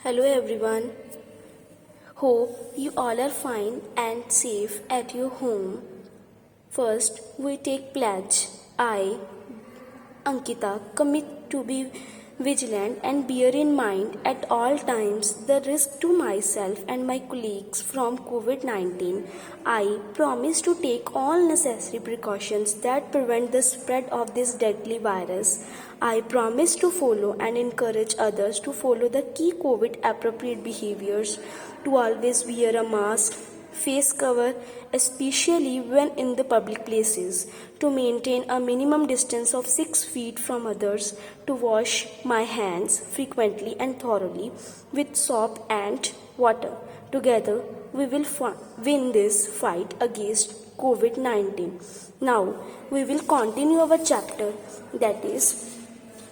Hello everyone. Hope you all are fine and safe at your home. First, we take pledge. I, Ankita, commit to be vigilant and bear in mind at all times the risk to myself and my colleagues from COVID-19. I promise to take all necessary precautions that prevent the spread of this deadly virus. I promise to follow and encourage others to follow the key COVID appropriate behaviors, to always wear a mask, face cover, especially when in the public places, to maintain a minimum distance of 6 feet from others, to wash my hands frequently and thoroughly with soap and water. Together, we will win this fight against COVID-19. Now, we will continue our chapter, that is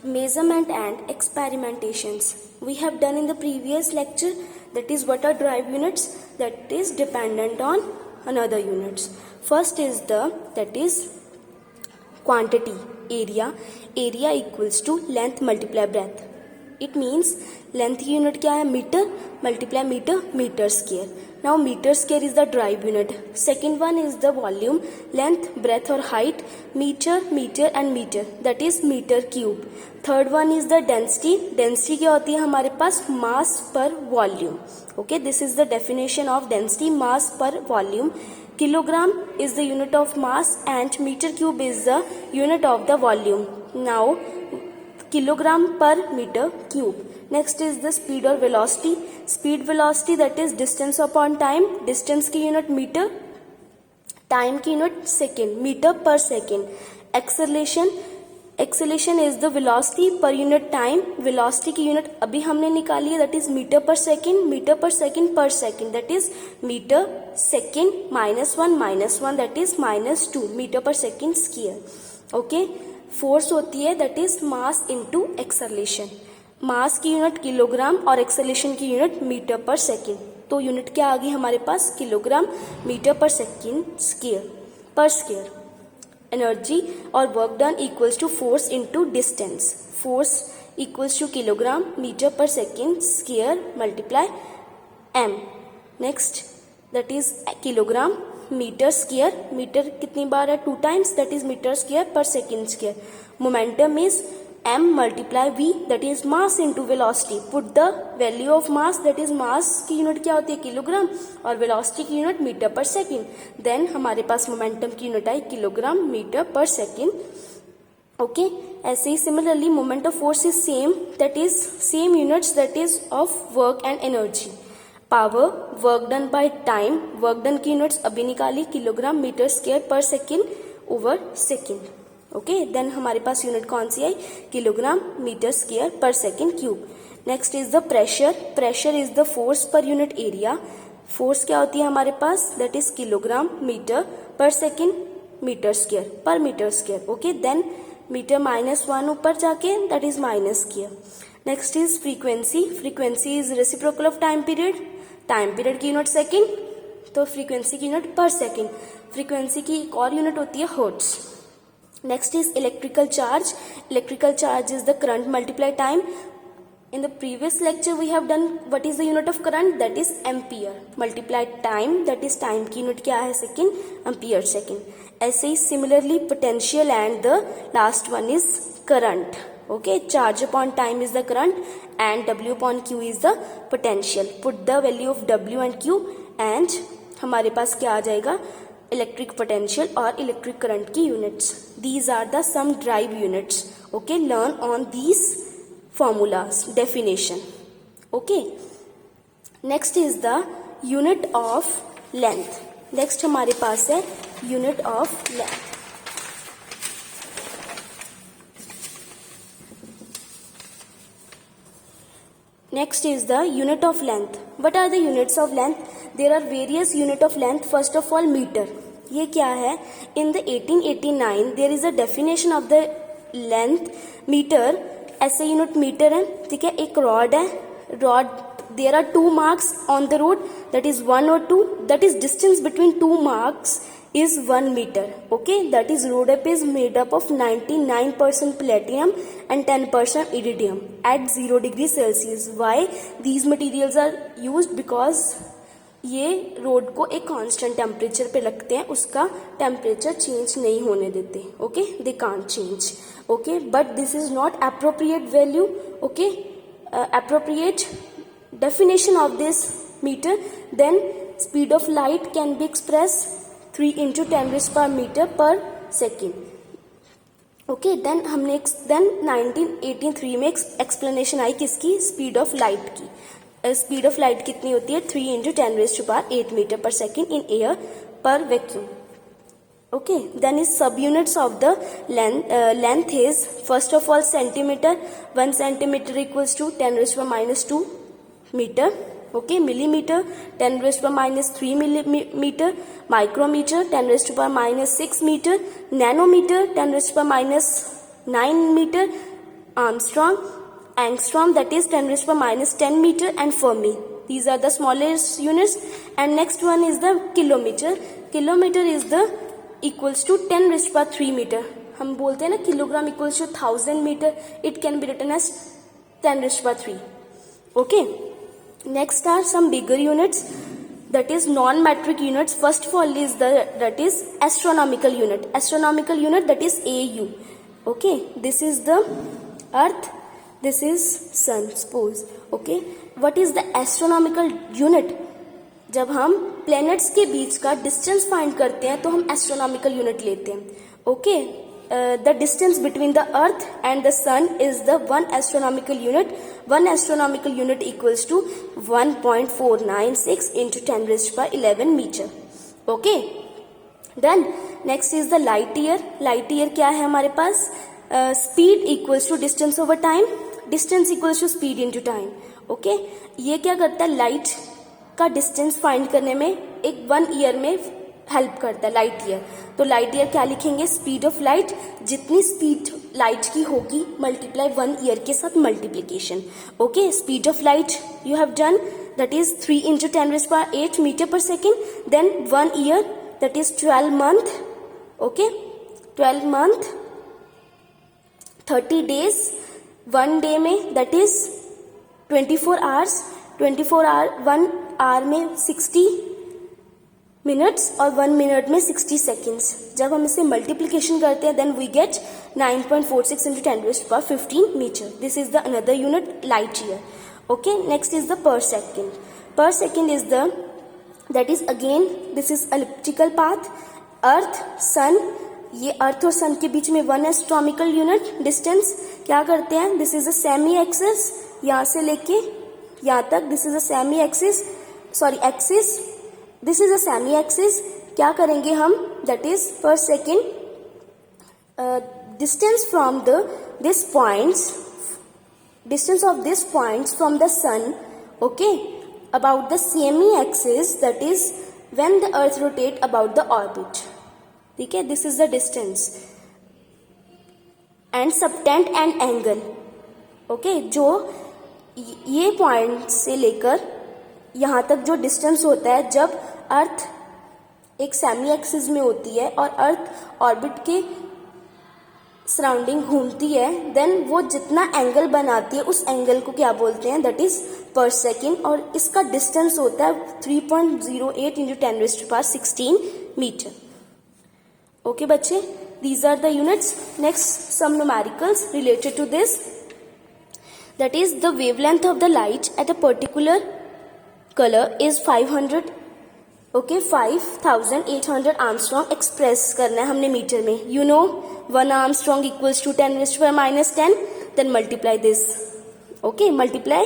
measurement and experimentations. We have done in the previous lecture, that is what are drive units, that is dependent on another units. First is that is quantity, area equals to length multiply breadth. It means length की unit क्या है, metre multiply metre square. Now meter square is the drive unit. Second one is the volume, length, breadth or height, meter and meter, that is meter cube. Third one is the density क्या होती है हमारे पास, mass per volume. Okay, this is the definition of density, mass per volume. Kilogram is the unit of mass and meter cube is the unit of the volume. Now kilogram per meter cube. Next is the speed or velocity. Speed velocity, that is distance upon time. Distance की unit meter, time की unit second, meter per second. Acceleration is the velocity per unit time. Velocity की unit अभी हमने निकाली है, that is meter per second per second, that is meter second -1 that is -2 meter per second square. Okay, force होती है that is mass into acceleration. Mass की unit kilogram और acceleration की यूनिट मीटर पर सेकेंड. तो unit क्या आ गई हमारे पास, kilogram metre per second per square. Energy और work done equals to force into distance. Force equals to kilogram metre per second square multiply M. Next that is kilogram metre square. Metre कितनी बार है, 2 times, that is metre square per second square. Momentum is m multiply v, that is mass into velocity. Put the value of mass, that is mass की unit क्या होती है, kilogram, और velocity की unit metre per second. Then हमारे पास momentum की unit आई kilogram metre per second. Okay, ऐसे ही similarly moment of force is same, that is same units, that is of work and energy. Power, work done by time, work done की units अभी निकाली, kilogram metre square per second over second. Okay, then हमारे पास unit कौन सी I, kilogram metre square per second cube. Next is the pressure. Pressure is the force per unit area. Force क्या होती है हमारे पास, that is kilogram metre per second metre square per metre square. Okay, then metre -1 ऊपर जाके, that is minus square. Next is frequency. Frequency is reciprocal of time period. Time period की unit second, तो frequency की unit per second. Frequency की एक और unit होती है hertz. Next is electrical charge. Electrical charge is the current multiply time. In the previous lecture we have done what is the unit of current, that is ampere multiply time, that is time की unit क्या है, second, ampere second. ऐसे ही similarly potential and the last one is current. Okay, charge upon time is the current and W upon Q is the potential. Put the value of W and Q and हमारे पास क्या आ जाएगा, electric potential और electric current की units. These are the some derived units. Okay, learn on these formulas definition. Okay, next is the unit of length. Next हमारे पास है unit of length. Next is the unit of length. What are the units of length? There are various unit of length. First of all, meter. ये क्या है? In the 1889 there is a definition of the length. meter ऐसे unit metre है, ठीक है. एक rod है, rod, there are 2 marks on the road, that is 1 or 2, that is distance between 2 marks is 1 meter. Okay, that is rhodop is made up of 99% platinum and 10% iridium at 0 degree Celsius. Why these materials are used? Because ये road को एक constant temperature पे रखते हैं, उसका temperature change नहीं होने देते. Okay, they can't change. Okay, but this is not appropriate value. Okay, appropriate definition of this meter, then speed of light can be expressed 3 into 10 raised per meter per second. Okay, then हमने 1983 में explanation आई किसकी? Speed of light की. Speed of light कितनी होती है? 3 into 10 raised to power 8 meter per second in air per vacuum. Okay, then is subunits of the length is first of all centimeter. 1 centimeter equals to 10 raised to power minus 2 meter. Okay, millimeter 10 raised to power minus 3 millimeter. Micrometer 10 raised to power minus 6 meter. Nanometer 10 raised to power minus 9 meter. Angstrom that is 10 raised to power minus 10 meter, and Fermi. These are the smallest units. And next one is the kilometer. Kilometer is the equals to 10 raised to power 3 meter. हम बोलते हैं ना kilogram equals to 1000 meter. It can be written as 10 raised to power 3. Okay. Next are some bigger units, that is non-metric units. First of all is that is astronomical unit. Astronomical unit, that is AU. Okay, this is the Earth, this is Sun, suppose. Okay, what is the astronomical unit? जब हम planets के बीच का distance find करते हैं तो हम astronomical unit लेते हैं. Okay, the distance between the Earth and the Sun is the 1 astronomical unit. 1 astronomical unit equals to 1.496 into 10 raised to power 11 meter. Okay, then next is the light year. Light year क्या है हमारे पास? Speed equals to distance over time. Distance equals to speed into time. Okay, ये क्या करता है? Light का distance find करने में एक 1 ईयर में हेल्प करता है लाइट ईयर. तो लाइट ईयर क्या लिखेंगे? Speed of light. जितनी स्पीड लाइट की होगी मल्टीप्लाई 1 ईयर के साथ multiplication. Okay, speed of light you have done, that is 3 into 10 raised to power 8 meter per second. Then 1 year, that is 12 month. Okay, 12 month 30 days. 1 day में that is 24 hours. 24 hour 1 hour में 60 minutes और 1 minute में 60 seconds. जब हम इसे multiplication करते हैं then we get 9.46 into 10 raised to power 15 metre. This is the another unit light year. Okay, next is the per second. Per second is the that is again this is elliptical path. Earth sun, ये earth और सन के बीच में 1 astronomical unit distance. क्या करते हैं? This is a semi axis, यहाँ से लेके यहाँ तक. This is a semi axis, sorry axis. This is a semi axis. क्या करेंगे हम? That is per second distance from the this points, distance of this points from the sun. Okay, about the semi axis, that is when the earth rotate about the orbit. ठीक है, this is the distance. And subtend and angle. Okay, जो ये point से लेकर यहाँ तक जो distance होता है जब अर्थ एक सेमी एक्सिस में होती है और अर्थ ऑर्बिट के सराउंडिंग घूमती है, देन वो जितना एंगल बनाती है उस एंगल को क्या बोलते हैं? That is per second. और इसका डिस्टेंस होता है 3.08 into 10 raised to power 16 metre. Okay बच्चे, these are the units. Next, some numericals related to this. That is the wavelength of the light at a particular color is 500. Okay, 5800 Armstrong express करना है हमने metre में. You know 1 Armstrong equals to 10 raised to power minus 10. Then multiply this. Okay, multiply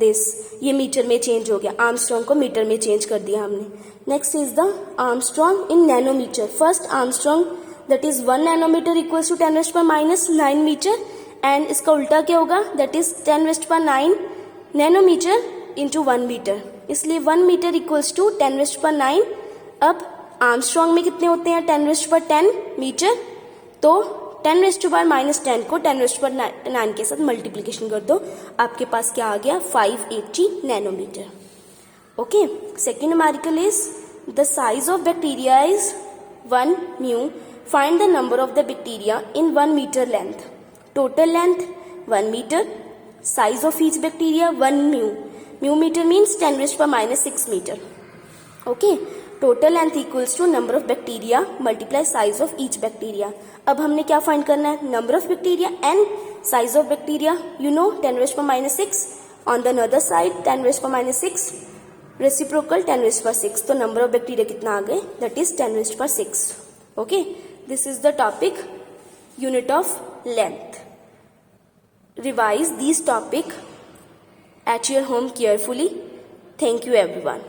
this. ये metre में change हो गया. Armstrong को metre में चेंज कर दिया हमने. Next is the Armstrong in nanometre. First Armstrong that is 1 nanometre equals to 10 raised to power minus 9 metre. And इसका उल्टा क्या होगा? That is 10 raised to power 9 nanometre into 1 metre. इसलिए 1 metre equals to 10 raised to power 9. अब Armstrong में कितने होते हैं? 10 raised to power 10 मीटर. तो 10 raised to power minus 10 को 10 raised to power 9 के साथ मल्टीप्लीकेशन कर दो. आपके पास क्या आ गया? 580 nanometre. Okay, second numerical is the size of bacteria is 1 mu. Find the number of the bacteria in 1 meter length. Total length 1 meter. Size of each bacteria 1 mu. Mu meter means 10 raised power minus 6 meter. Okay. Total length equals to number of bacteria multiply size of each bacteria. अब हमने क्या find करना है? Number of bacteria and size of bacteria. You know 10 raised power minus 6. On the other side 10 raised power minus 6. Reciprocal 10 raised power 6. तो number of bacteria कितना आ गए? That is 10 raised power 6. Okay, this is the topic unit of length. Revise these topic at your home carefully. Thank you everyone.